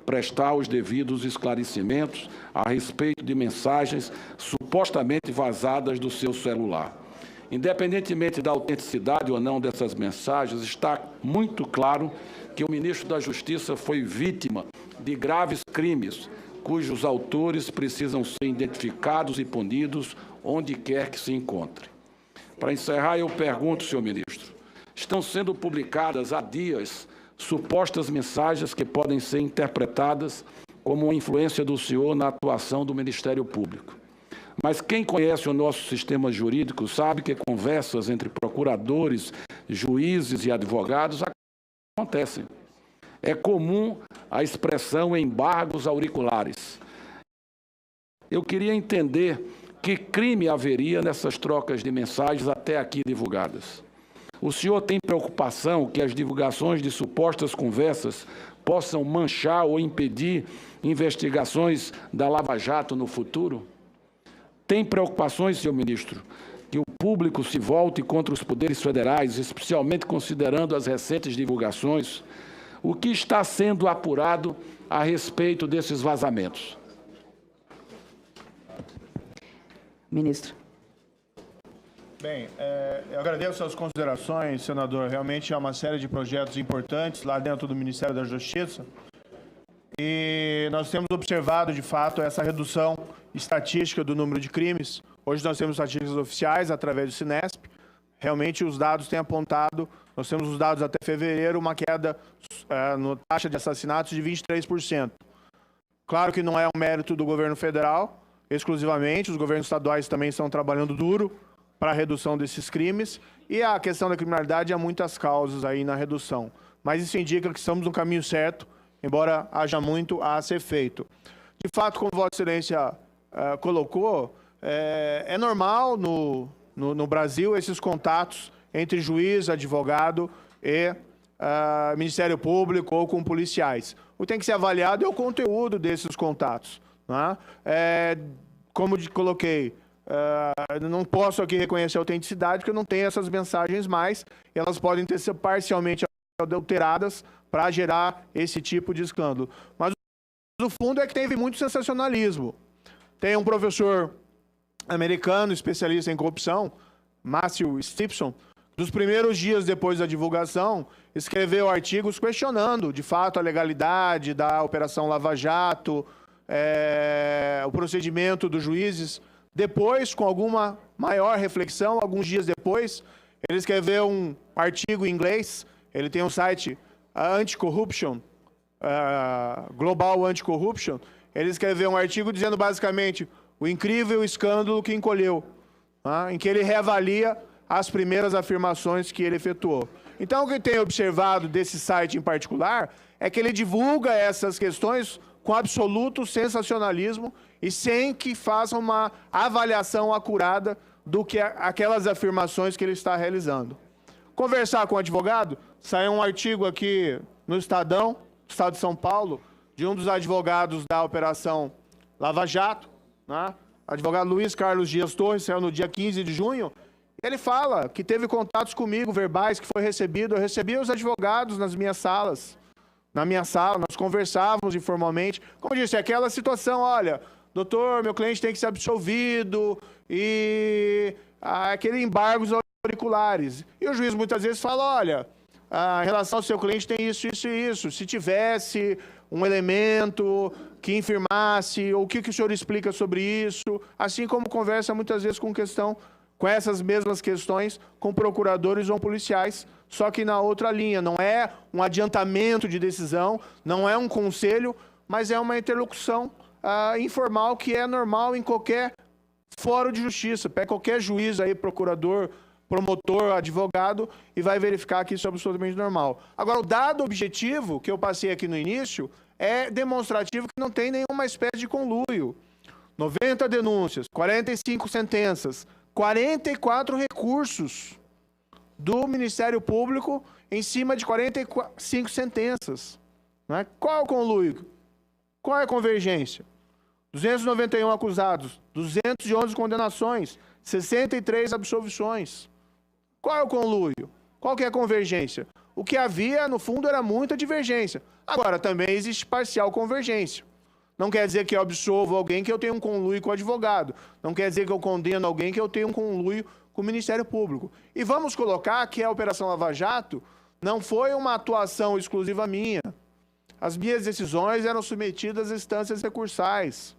prestar os devidos esclarecimentos a respeito de mensagens supostamente vazadas do seu celular. Independentemente da autenticidade ou não dessas mensagens, está muito claro que o ministro da Justiça foi vítima de graves crimes, cujos autores precisam ser identificados e punidos onde quer que se encontre. Para encerrar, eu pergunto, senhor ministro, estão sendo publicadas há dias supostas mensagens que podem ser interpretadas como uma influência do senhor na atuação do Ministério Público. Mas quem conhece o nosso sistema jurídico sabe que conversas entre procuradores, juízes e advogados acontecem. É comum a expressão embargos auriculares. Eu queria entender que crime haveria nessas trocas de mensagens até aqui divulgadas. O senhor tem preocupação que as divulgações de supostas conversas possam manchar ou impedir investigações da Lava Jato no futuro? Tem preocupações, senhor ministro, que o público se volte contra os poderes federais, especialmente considerando as recentes divulgações? O que está sendo apurado a respeito desses vazamentos? Ministro. Bem, eu agradeço as considerações, senador. Realmente há uma série de projetos importantes lá dentro do Ministério da Justiça. E nós temos observado, de fato, essa redução estatística do número de crimes. Hoje nós temos estatísticas oficiais através do Sinesp. Realmente os dados têm apontado, nós temos os dados até fevereiro, uma queda na taxa de assassinatos de 23%. Claro que não é um mérito do governo federal, exclusivamente, os governos estaduais também estão trabalhando duro para a redução desses crimes, e a questão da criminalidade, há muitas causas aí na redução. Mas isso indica que estamos no caminho certo, embora haja muito a ser feito. De fato, como Vossa Excelência colocou, é normal no Brasil esses contatos entre juiz, advogado e Ministério Público ou com policiais. O que tem que ser avaliado é o conteúdo desses contatos. Né? Como coloquei, não posso aqui reconhecer a autenticidade, porque eu não tenho essas mensagens mais, e elas podem ter sido parcialmente adulteradas para gerar esse tipo de escândalo. Mas o fundo é que teve muito sensacionalismo. Tem um professor americano, especialista em corrupção, Matthew Stipson, nos primeiros dias depois da divulgação, escreveu artigos questionando, de fato, a legalidade da Operação Lava Jato, o procedimento dos juízes. Depois, com alguma maior reflexão, alguns dias depois, ele escreveu um artigo em inglês. Ele tem um site Anti-Corruption, Global Anti-Corruption. Ele escreveu um artigo dizendo basicamente o incrível escândalo que encolheu, em que ele reavalia as primeiras afirmações que ele efetuou. Então, o que eu tenho observado desse site em particular é que ele divulga essas questões com absoluto sensacionalismo e sem que faça uma avaliação acurada do que aquelas afirmações que ele está realizando. Conversar com o advogado, saiu um artigo aqui no Estadão, Estado de São Paulo, de um dos advogados da Operação Lava Jato, né? Advogado Luiz Carlos Dias Torres, saiu no dia 15 de junho, ele fala que teve contatos comigo, verbais, que foi recebido. Eu recebia os advogados nas minhas salas. Na minha sala, nós conversávamos informalmente. Como eu disse, aquela situação, olha, doutor, meu cliente tem que ser absolvido, e aquele embargos auriculares. E o juiz muitas vezes fala, olha, em relação ao seu cliente tem isso, isso e isso. Se tivesse um elemento que infirmasse, ou o que o senhor explica sobre isso, assim como conversa muitas vezes com essas mesmas questões com procuradores ou policiais, só que na outra linha. Não é um adiantamento de decisão, não é um conselho, mas é uma interlocução informal que é normal em qualquer fórum de justiça. Pega qualquer juiz aí, procurador, promotor, advogado, e vai verificar que isso é absolutamente normal. Agora, o dado objetivo que eu passei aqui no início é demonstrativo que não tem nenhuma espécie de conluio. 90 denúncias, 45 sentenças, 44 recursos do Ministério Público em cima de 45 sentenças. Né? Qual é o conluio? Qual é a convergência? 291 acusados, 211 condenações, 63 absolvições. Qual é o conluio? Qual que é a convergência? O que havia, no fundo, era muita divergência. Agora, também existe parcial convergência. Não quer dizer que eu absolvo alguém que eu tenho um conluio com o advogado. Não quer dizer que eu condeno alguém que eu tenho um conluio com o Ministério Público. E vamos colocar que a Operação Lava Jato não foi uma atuação exclusiva minha. As minhas decisões eram submetidas a instâncias recursais.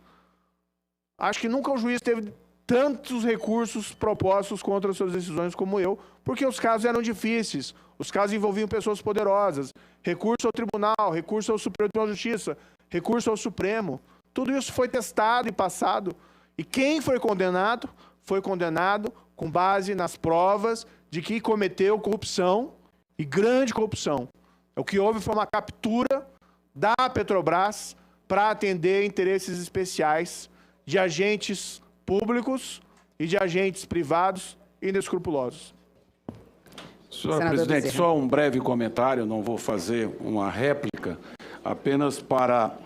Acho que nunca o juiz teve tantos recursos propostos contra as suas decisões como eu, porque os casos eram difíceis, os casos envolviam pessoas poderosas, recurso ao tribunal, recurso ao Superior Tribunal de Justiça, recurso ao Supremo. Tudo isso foi testado e passado. E quem foi condenado com base nas provas de que cometeu corrupção, e grande corrupção. O que houve foi uma captura da Petrobras para atender interesses especiais de agentes públicos e de agentes privados inescrupulosos. Senhor presidente, só um breve comentário, não vou fazer uma réplica, apenas para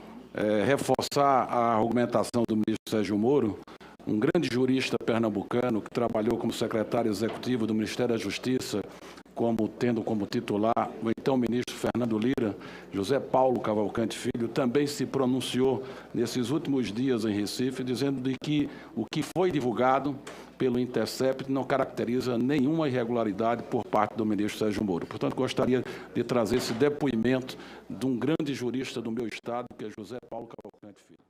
reforçar a argumentação do ministro Sérgio Moro, um grande jurista pernambucano que trabalhou como secretário executivo do Ministério da Justiça, tendo como titular o então ministro Fernando Lira, José Paulo Cavalcante Filho, também se pronunciou nesses últimos dias em Recife, dizendo de que o que foi divulgado pelo Intercept não caracteriza nenhuma irregularidade por parte do ministro Sérgio Moro. Portanto, gostaria de trazer esse depoimento de um grande jurista do meu estado, que é José Paulo Cavalcante Filho.